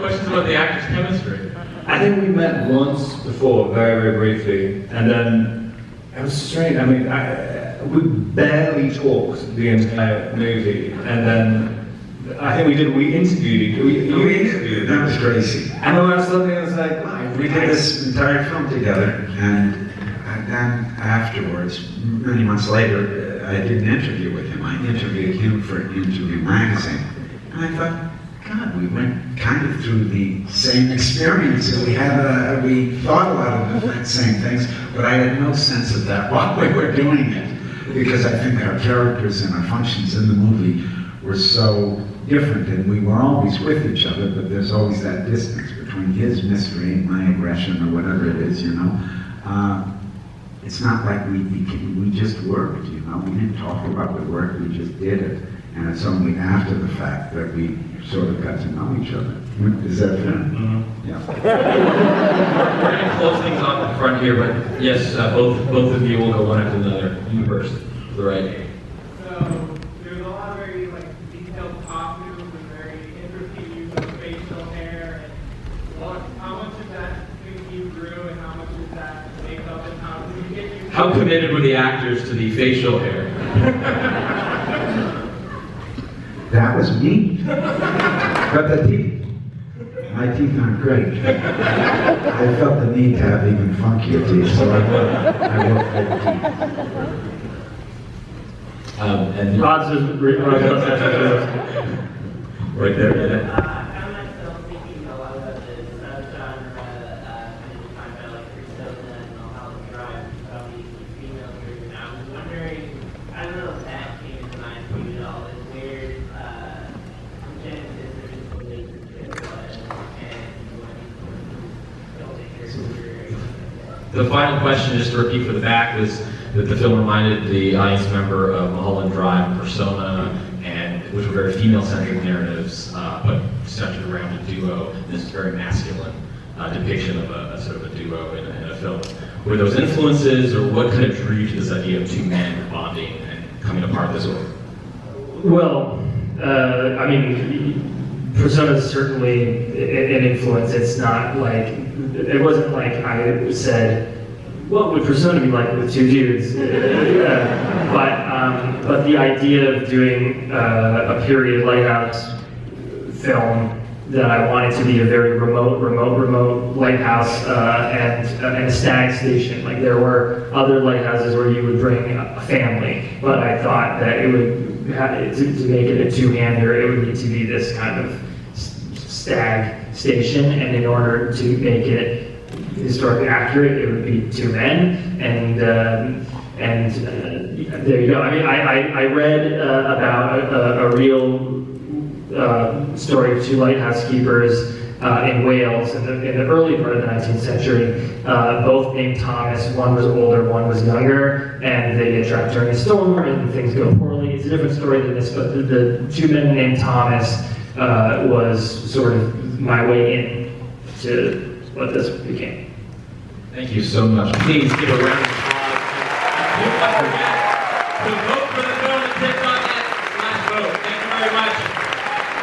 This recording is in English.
questions about the actors' chemistry. I think we met once before, very, very briefly, and then it was strange. I mean, we barely talked the entire movie, and then I think we interviewed you. We interviewed, that was crazy. And then I was suddenly, I was like, We did this entire film together, and then afterwards, many months later, I did an interview with him. I interviewed him for Interview Magazine. And I thought, God, we went kind of through the same experience. We thought a lot of the same things, but I had no sense of that while we were doing it. Because I think our characters and our functions in the movie were so different, and we were always with each other, but there's always that distance between his mystery and my aggression, or whatever it is, you know. It's not like we just worked, you know. We didn't talk about the work, we just did it. And it's only after the fact that we sort of got to know each other. Is that fair? Mm-hmm. Yeah. We're going to close things off in front here, but yes, both of you will go one after another. You first, to the right. So there's a lot of very detailed costumes and very interesting use of facial hair. And how much of that you grew and how much is that makeup and how did you get used to How committed were the actors to the facial hair? That was me. But the teeth. My teeth aren't great. I felt the need to have even funkier teeth, so I worked for the teeth. And Rod's just right there. I found myself thinking a lot about the subgenre, kind of like Persona and Mulholland Drive, probably female version. I was wondering, I don't know if that came into mind for you at all, this weird genesis of this relationship was, and what you felt The final question, just to repeat for the back, was that the film reminded the audience member of Mulholland Drive and Persona, and which were very female-centric narratives, but centered around a duo. This very masculine depiction of a sort of a duo in a film. Were those influences, or what kind of drew you to this idea of two men bonding and coming apart this way? Well, I mean, Persona is certainly an influence. It's not like, it wasn't like I said, what would Persona be like with two dudes? But the idea of doing a period Lighthouse film that I wanted to be a very remote lighthouse and a stag station. Like there were other lighthouses where you would bring a family, but I thought that it would to make it a two-hander, it would need to be this kind of stag station, and in order to make it historically accurate, it would be two men, and there you go. I mean, I read about a real story of two lighthouse keepers in Wales in the early part of the 19th century, both named Thomas. One was older, one was younger, and they get trapped during a storm and things go poorly. It's a different story than this, but the two men named Thomas was sort of my way in to what this became. Thank you so much. Please give a round of applause to both